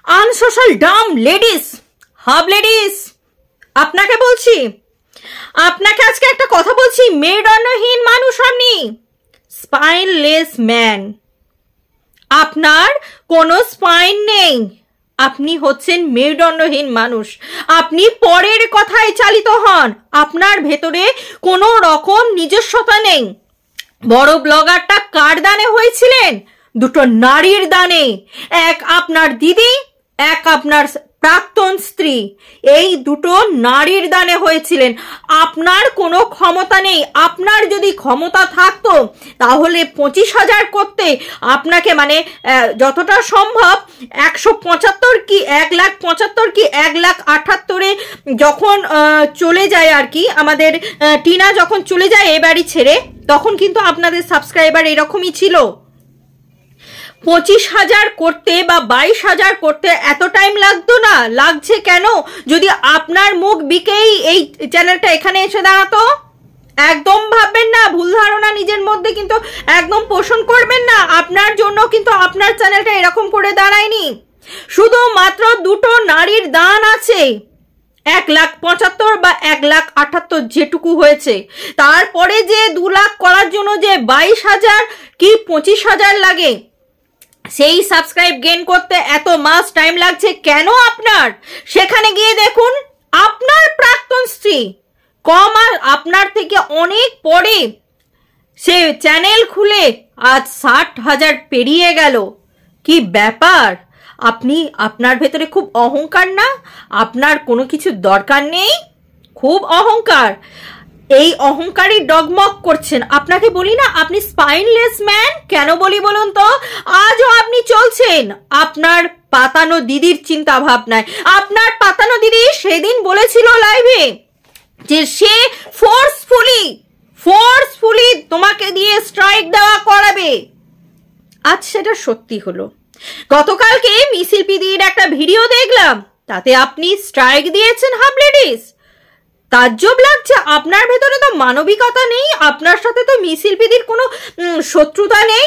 Unsocial Dam ladies, hub ladies, আপনাকে বলছি, আপনাকে আজকে একটা কথা বলছি। মেরুদণ্ডহীন মানুষ আপনি, স্পাইনলেস ম্যান। আপনার কোনো স্পাইন নেই, আপনি হচ্ছেন মেরুদণ্ডহীন মানুষ। আপনি পরের কথায় চালিত হন, আপনার ভেতরে কোনো রকম নিজস্বতা নেই। বড় ব্লগারটা কার দানে হয়েছিলেন? দুটো নারীর দানে, এক আপনার দিদি, এক আপনার প্রাক্তন স্ত্রী। এই দুটো নারীর দানে হয়েছিলেন। আপনার কোনো ক্ষমতা নেই। আপনার যদি ক্ষমতা থাকতো তাহলে 25,000 করতে আপনাকে মানে যতটা সম্ভব 175 কি 1,75,000 কি 1,78,000-এ যখন চলে যায় আর কি, আমাদের টিনা যখন চলে যায় এ বাড়ি ছেড়ে, তখন কিন্তু আপনাদের সাবস্ক্রাইবার এরকমই ছিল। 25,000 করতে বা 22,000 করতে এত টাইম লাগতো না। লাগছে কেন? যদি আপনার মুখ বিকেই এই চ্যানেলটা এখানে এসে দাঁড়াতো। একদম ভাববেন না, ভুল ধারণা নিজের মধ্যে কিন্তু একদম পোষণ করবেন না। আপনার জন্য কিন্তু আপনার চ্যানেলটা এরকম করে দাঁড়ায়নি। শুধুমাত্র দুটো নারীর দান আছে, 1,75,000 বা 1,78,000 যেটুকু হয়েছে। তারপরে যে 2 লাখ করার জন্য যে 22,000 কি 25,000 লাগে, সেই সাবস্ক্রাইব গেইন করতে এত মাস টাইম লাগছে কেন আপনার? সেখানে গিয়ে দেখুন আপনার প্রাক্তন স্ত্রী কম আর আপনার থেকে অনেক পরে সে চ্যানেল খুলে আজ 60,000 পেরিয়ে গেল। কি ব্যাপার? আপনি আপনার ভেতরে খুব অহংকার না? আপনার কোনো কিছু দরকার নেই, খুব অহংকার। এই অহংকারী ডগমগ করছেন। আপনাকে বলি না আপনি স্পাইনলেস ম্যান। কেন বলি বলুন তো? আজও আপনি চলছেন আপনার পাতানো দিদির চিন্তা ভাবনায়। আপনার পাতানো দিদি সেদিন বলেছিল লাইভে যে সে ফোর্সফুলি তোমাকে দিয়ে স্ট্রাইক দেওয়া করাবে। আজ সেটা সত্যি হলো। গতকালকে মিছিল পিদির একটা ভিডিও দেখলাম, তাতে আপনি স্ট্রাইক দিয়েছেন হাব লেডিস। তাজ্জব লাগছে, আপনার ভেতরে তো মানবিকতা নেই। আপনার সাথে তো মিছিল পিদির কোনো শত্রুতা নেই,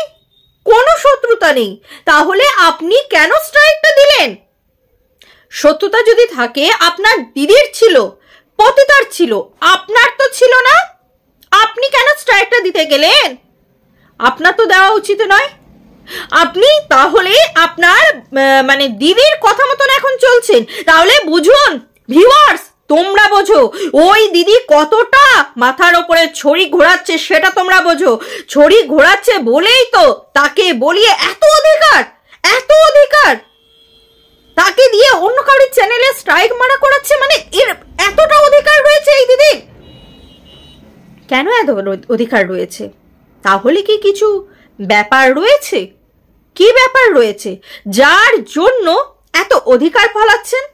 কোনো শত্রুতা নেই। তাহলে আপনি কেন স্ট্রাইকটা দিলেন? শত্রুতা যদি থাকে আপনার দিদির ছিল, পতিতার ছিল, আপনার তো ছিল না। আপনি কেন স্ট্রাইকটা দিতে গেলেন? আপনার তো দেওয়া উচিত নয়। আপনি তাহলে আপনার মানে দিদির কথা মতন এখন চলছেন। তাহলে বুঝুন ভিউয়ার্স, তোমরা বোঝো ওই দিদি কতটা মাথার ওপরে ছড়ি ঘোরাচ্ছে, সেটা তোমরা বোঝো। ছড়ি ঘোরাচ্ছে বলেই তো তাকে বলিয়ে এত অধিকার তাকে দিয়ে অন্য কারোর চ্যানেলে স্ট্রাইক মারা করাচ্ছে। মানে এর এতটা অধিকার রয়েছে এই দিদির। কেন এত অধিকার রয়েছে? তাহলে কি কিছু ব্যাপার রয়েছে? কি ব্যাপার রয়েছে যার জন্য এত অধিকার ফলাচ্ছেন?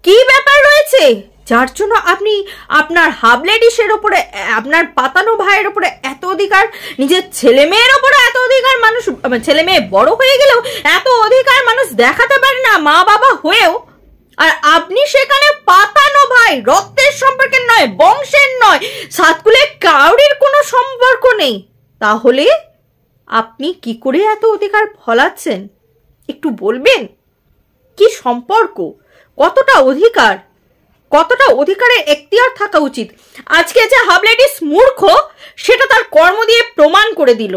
কি ব্যাপার রয়েছে যার জন্য আপনি আপনার হাব লেডিসের ওপরে, আপনার পাতানো ভাইয়ের ওপরে এত অধিকার, নিজের ছেলে মেয়ের ওপরে এত অধিকার? মানুষ ছেলে মেয়ে বড় হয়ে গেলেও এত অধিকার মানুষ দেখাতে পারে না, মা বাবা হয়েও। আর আপনি সেখানে পাতানো ভাই, রক্তের সম্পর্কের নয়, বংশের নয়, সাতকুলে কাউরির কোনো সম্পর্ক নেই। তাহলে আপনি কি করে এত অধিকার ফলাচ্ছেন একটু বলবেন? কি সম্পর্ক, কতটা অধিকার, কতটা অধিকারের এখতিয়ার থাকা উচিত? আজকে যে হাব লেডিস মূর্খ সেটা তার কর্ম দিয়ে প্রমাণ করে দিল।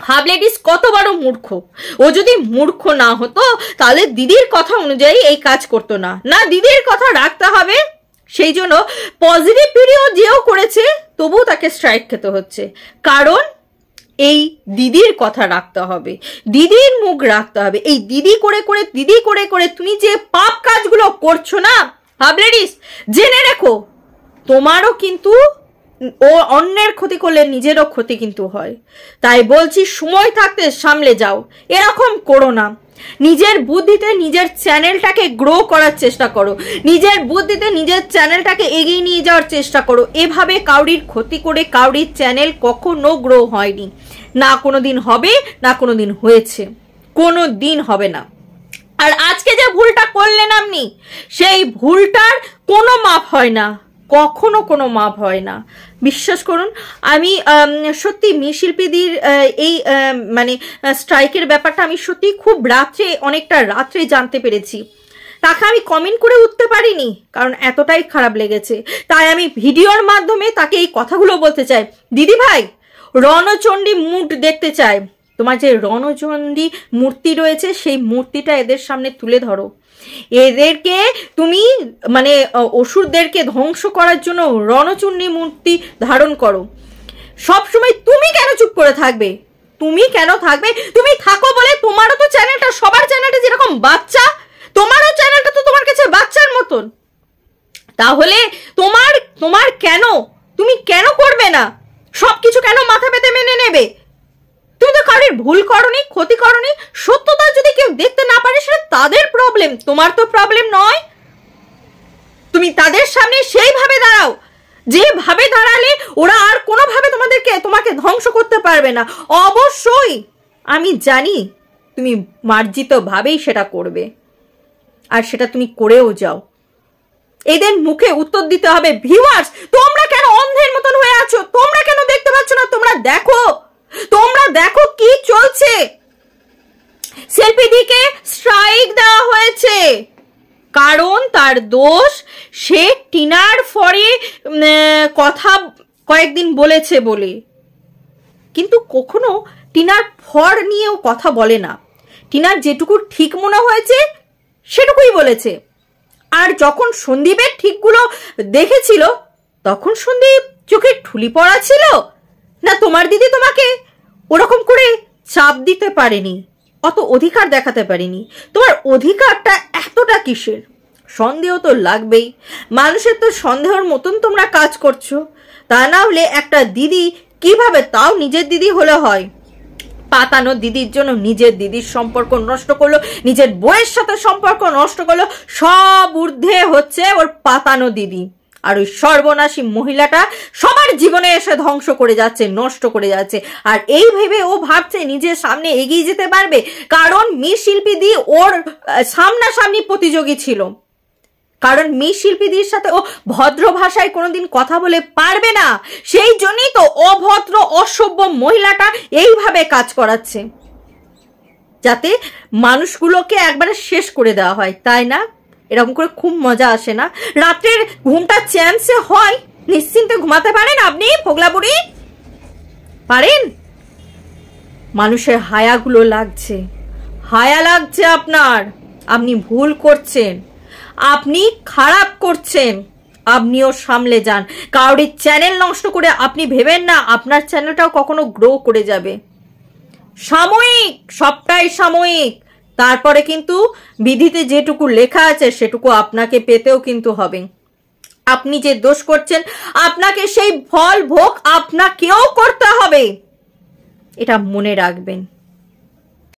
হাব লেডিস কত বড় মূর্খ। ও যদি মূর্খ না হতো তাহলে দিদির কথা অনুযায়ী এই কাজ করতো না। না, দিদির কথা রাখতে হবে, সেই জন্য পজিটিভ ভিডিও যেও করেছে তবুও তাকে স্ট্রাইক খেতে হচ্ছে। কারণ এই দিদির কথা রাখতে হবে, দিদির মুখ রাখতে হবে। এই দিদি করে তুমি যে পাপ কাজগুলো করছো না হাব লেডিস, জেনে রেখো তোমারও কিন্তু ও অন্যের ক্ষতি করলে নিজেরও ক্ষতি কিন্তু হয়। তাই বলছি সময় থাকতে সামলে যাও, এরকম করো না। নিজের বুদ্ধিতে নিজের চ্যানেলটাকে গ্রো করার চেষ্টা করো, নিজের বুদ্ধিতে নিজের চ্যানেলটাকে এগিয়ে নিয়ে যাওয়ার চেষ্টা করো। এভাবে কাউরির ক্ষতি করে কাউরির চ্যানেল কখনো গ্রো হয়নি, না কোনোদিন হবে, না কোনোদিন হয়েছে, কোনো দিন হবে না। আর আজকে যে ভুলটা করলেন আপনি, সেই ভুলটার কোনো মাপ হয় না। কখনো কোনো মাপ হয় না। বিশ্বাস করুন, আমি সত্যি মিশিলপিদির এই মানে স্ট্রাইকের ব্যাপারটা আমি সত্যি খুব রাত্রে, অনেকটা রাত্রে জানতে পেরেছি। তাকে আমি কমেন্ট করে উঠতে পারিনি, কারণ এতটাই খারাপ লেগেছে। তাই আমি ভিডিওর মাধ্যমে তাকে এই কথাগুলো বলতে চাই। দিদি ভাই, রণচণ্ডী মুড দেখতে চাই। তোমার যে রণচণ্ডী মূর্তি রয়েছে সেই মূর্তিটা এদের সামনে তুলে ধরো। এদেরকে তুমি মানে অসুরদেরকে ধ্বংস করার জন্য রণচণ্ডী মূর্তি ধারণ করো। সবসময় তুমি কেন চুপ করে থাকবে? তুমি কেন থাকবে? তুমি থাকো বলে তোমারও তো চ্যানেলটা, সবার চ্যানেলটা যেরকম বাচ্চা, তোমারও চ্যানেলটা তো তোমার কাছে বাচ্চার মতন। তাহলে তোমার কেন, তুমি কেন করবে না? সবকিছু কেন মাথা পেতে মেনে নেবে? তুমি তো কারোর ভুল করনি, ক্ষতি করনি। সত্যতা যদি কেউ দেখতে না পারে সেটা তাদের প্রবলেম, তোমার তো প্রবলেম নয়। তুমি তাদের সামনে সেইভাবে দাঁড়াও যেভাবে দাঁড়ালে ওরা আর কোনোভাবে তোমাকে ধ্বংস করতে পারবে না। অবশ্যই আমি জানি তুমি মার্জিত ভাবেই সেটা করবে, আর সেটা তুমি করেও যাও। এদের মুখে উত্তর দিতে হবে। ভিউয়ার্স, তোমরা কেন অন্ধের মতন হয়ে আছো? তোমরা কেন দেখতে পাচ্ছ না? তোমরা দেখো কি চলছে। শিল্পীদিকে স্ট্রাইক দেওয়া হয়েছে কারণ তার দোষ, সে টিনার ফরে কথা কয়েকদিন বলেছে বলে। কিন্তু কখনো টিনার ফর নিয়েও কথা বলে না। টিনার যেটুকু ঠিক মনে হয়েছে সেটুকুই বলেছে। আর যখন সন্দীপের ঠিকগুলো দেখেছিল তখন সন্দীপ চোখে ঠুলি পড়া ছিল না? তোমার দিদি তোমাকে ওরকম করে চাপ দিতে পারেনি, অত অধিকার দেখাতে পারেনি। তোমার অধিকারটা এতটা কিসের? সন্দেহ তো লাগবেই। মানুষের তো সন্দেহের মতন তোমরা কাজ করছো। তা না হলে একটা দিদি কিভাবে, তাও নিজের দিদি হলে হয়, পাতানো দিদির জন্য নিজের দিদির সম্পর্ক নষ্ট করলো, নিজের বউয়ের সাথে সম্পর্ক নষ্ট করলো। সব ঊর্ধ্বে হচ্ছে ওর পাতানো দিদি। আর ওই সর্বনাশী মহিলাটা সবার জীবনে এসে ধ্বংস করে যাচ্ছে, নষ্ট করে যাচ্ছে। আর এই ভেবে ও ভাবছে নিজের সামনে এগিয়ে যেতে পারবে, কারণ মিশিলপিদি ওর সামনাসামনি প্রতিযোগী ছিল। কারণ মিশিলপিদির সাথে ও ভদ্র ভাষায় কোনোদিন কথা বলে পারবে না। সেই জন্যই তো অভদ্র অসভ্য মহিলাটা এইভাবে কাজ করাচ্ছে, যাতে মানুষগুলোকে একবারে শেষ করে দেওয়া হয়, তাই না? এরকম করে খুব মজা আসে না? রাত্রের ঘুমটা চ্যান্সে হয়, নিশ্চিন্তে ঘুমাতে পারেন আপনি ফোগলা বুড়ি? পারেন? মানুষের হায়াগুলো লাগছে, হায়া লাগছে আপনার। আপনি ভুল করছেন, আপনি খারাপ করছেন। আপনিও সামলে যান। কারোর চ্যানেল নষ্ট করে আপনি ভেবেন না আপনার চ্যানেলটাও কখনো গ্রো করে যাবে। সাময়িক, সবটাই সাময়িক। তারপরে কিন্তু বিধিতে যেটুকু লেখা আছে সেটুকু আপনাকে পেতেও কিন্তু হবে। আপনি যে দোষ করছেন আপনাকে সেই ফল ভোগ আপনাকেও করতে হবে, এটা মনে রাখবেন।